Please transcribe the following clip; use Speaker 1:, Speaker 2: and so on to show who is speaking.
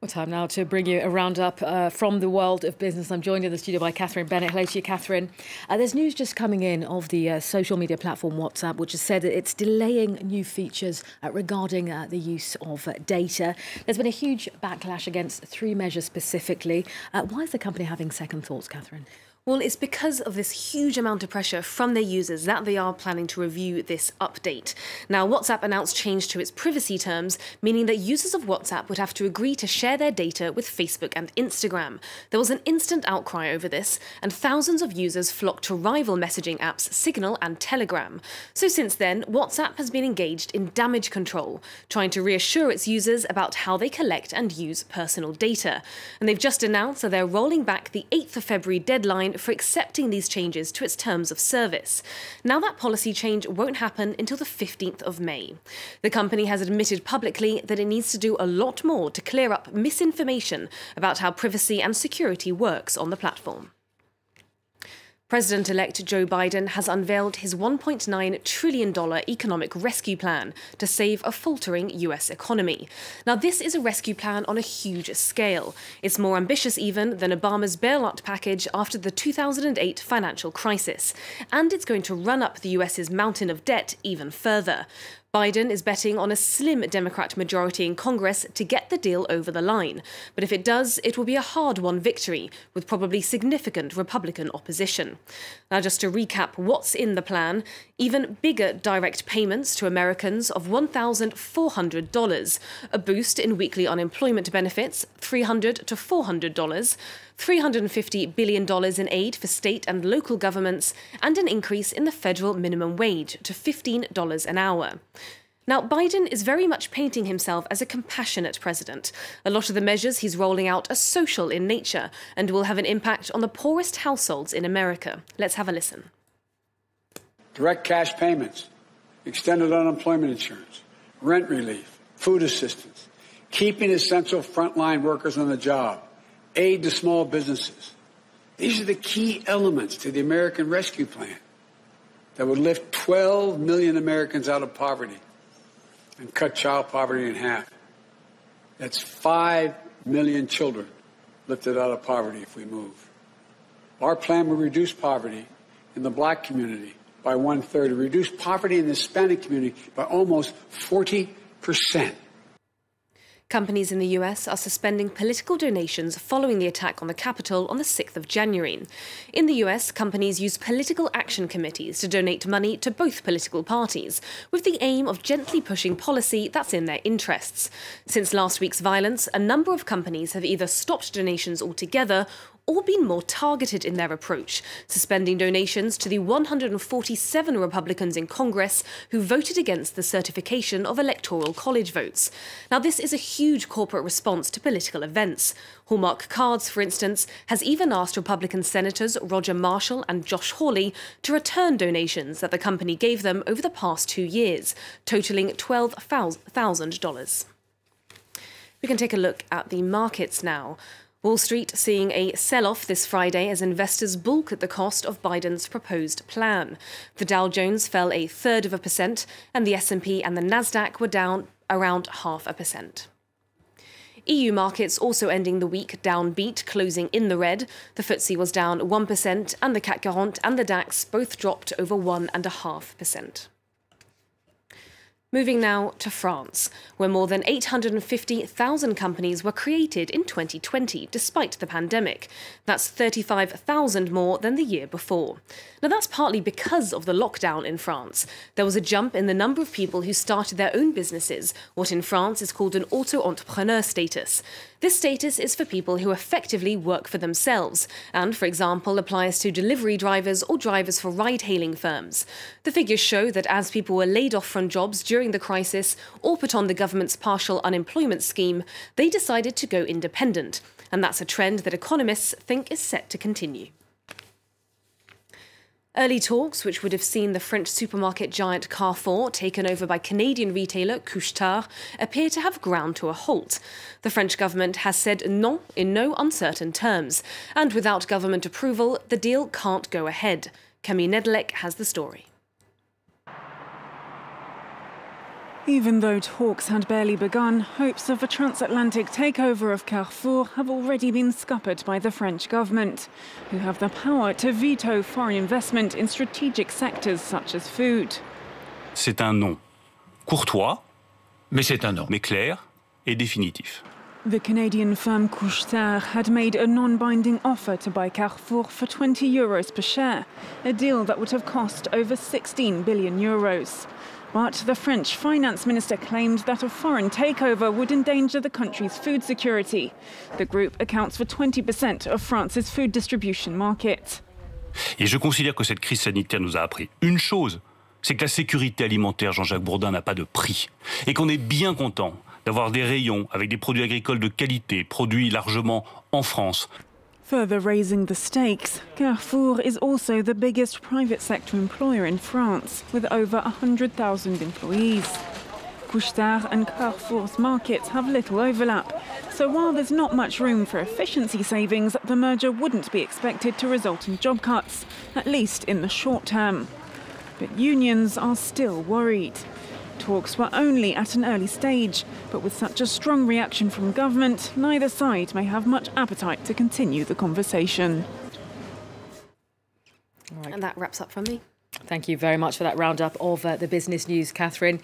Speaker 1: Well, time now to bring you a roundup from the world of business. I'm joined in the studio by Catherine Bennett. Hello to you, Catherine. There's news just coming in of the social media platform WhatsApp, which has said that it's delaying new features regarding the use of data. There's been a huge backlash against three measures specifically. Why is the company having second thoughts, Catherine?
Speaker 2: Well, it's because of this huge amount of pressure from their users that they are planning to review this update. Now, WhatsApp announced change to its privacy terms, meaning that users of WhatsApp would have to agree to share their data with Facebook and Instagram. There was an instant outcry over this, and thousands of users flocked to rival messaging apps Signal and Telegram. So since then, WhatsApp has been engaged in damage control, trying to reassure its users about how they collect and use personal data. And they've just announced that they're rolling back the 8th of February deadline for accepting these changes to its terms of service. Now that policy change won't happen until the 15th of May. The company has admitted publicly that it needs to do a lot more to clear up misinformation about how privacy and security works on the platform. President-elect Joe Biden has unveiled his $1.9 trillion economic rescue plan to save a faltering US economy. Now, this is a rescue plan on a huge scale. It's more ambitious even than Obama's bailout package after the 2008 financial crisis. And it's going to run up the US's mountain of debt even further. Biden is betting on a slim Democrat majority in Congress to get the deal over the line. But if it does, it will be a hard-won victory, with probably significant Republican opposition. Now, just to recap what's in the plan, even bigger direct payments to Americans of $1,400, a boost in weekly unemployment benefits, $300 to $400, $350 billion in aid for state and local governments, and an increase in the federal minimum wage to $15 an hour. Now, Biden is very much painting himself as a compassionate president. A lot of the measures he's rolling out are social in nature and will have an impact on the poorest households in America. Let's have a listen.
Speaker 3: Direct cash payments, extended unemployment insurance, rent relief, food assistance, keeping essential frontline workers on the job, aid to small businesses. These are the key elements to the American Rescue Plan that would lift 12 million Americans out of poverty and cut child poverty in half. That's 5 million children lifted out of poverty if we move. Our plan will reduce poverty in the black community by 1/3, reduce poverty in the Hispanic community by almost 40%.
Speaker 2: Companies in the US are suspending political donations following the attack on the Capitol on the 6th of January. In the US, companies use political action committees to donate money to both political parties, with the aim of gently pushing policy that's in their interests. Since last week's violence, a number of companies have either stopped donations altogether or been more targeted in their approach, suspending donations to the 147 Republicans in Congress who voted against the certification of Electoral College votes. Now, this is a huge corporate response to political events. Hallmark Cards, for instance, has even asked Republican Senators Roger Marshall and Josh Hawley to return donations that the company gave them over the past 2 years, totaling $12,000. We can take a look at the markets now. Wall Street seeing a sell-off this Friday as investors balk at the cost of Biden's proposed plan. The Dow Jones fell 1/3%, and the S&P and the Nasdaq were down around 0.5%. EU markets also ending the week downbeat, closing in the red. The FTSE was down 1%, and the CAC 40 and the DAX both dropped over 1.5%. Moving now to France, where more than 850,000 companies were created in 2020, despite the pandemic. That's 35,000 more than the year before. Now, that's partly because of the lockdown in France. There was a jump in the number of people who started their own businesses, what in France is called an auto-entrepreneur status. This status is for people who effectively work for themselves and, for example, applies to delivery drivers or drivers for ride-hailing firms. The figures show that as people were laid off from jobs during the crisis or put on the government's partial unemployment scheme, they decided to go independent. And that's a trend that economists think is set to continue. Early talks, which would have seen the French supermarket giant Carrefour taken over by Canadian retailer Couche-Tard, appear to have ground to a halt. The French government has said non in no uncertain terms, and without government approval, the deal can't go ahead. Camille Nedelec has the story.
Speaker 4: Even though talks had barely begun, hopes of a transatlantic takeover of Carrefour have already been scuppered by the French government, who have the power to veto foreign investment in strategic sectors such as food.
Speaker 5: C'est un non. Courtois,
Speaker 6: mais c'est un non.
Speaker 5: Mais clair et définitif.
Speaker 4: The Canadian firm Couche-Tard had made a non-binding offer to buy Carrefour for €20 per share, a deal that would have cost over €16 billion. But the French finance minister claimed that a foreign takeover would endanger the country's food security. The group accounts for 20% of France's food distribution market.
Speaker 5: Et je considère que cette crise sanitaire nous a appris une chose, c'est que la sécurité alimentaire, Jean-Jacques Bourdin, n'a pas de prix. Et qu'on est bien content d'avoir des rayons avec des produits agricoles de qualité, produits largement en France.
Speaker 4: Further raising the stakes, Carrefour is also the biggest private sector employer in France, with over 100,000 employees. Couche-Tard and Carrefour's markets have little overlap, so while there's not much room for efficiency savings, the merger wouldn't be expected to result in job cuts, at least in the short term. But unions are still worried. Talks were only at an early stage, but with such a strong reaction from government, neither side may have much appetite to continue the conversation.
Speaker 2: And that wraps up from me.
Speaker 1: Thank you very much for that roundup of the business news, Catherine.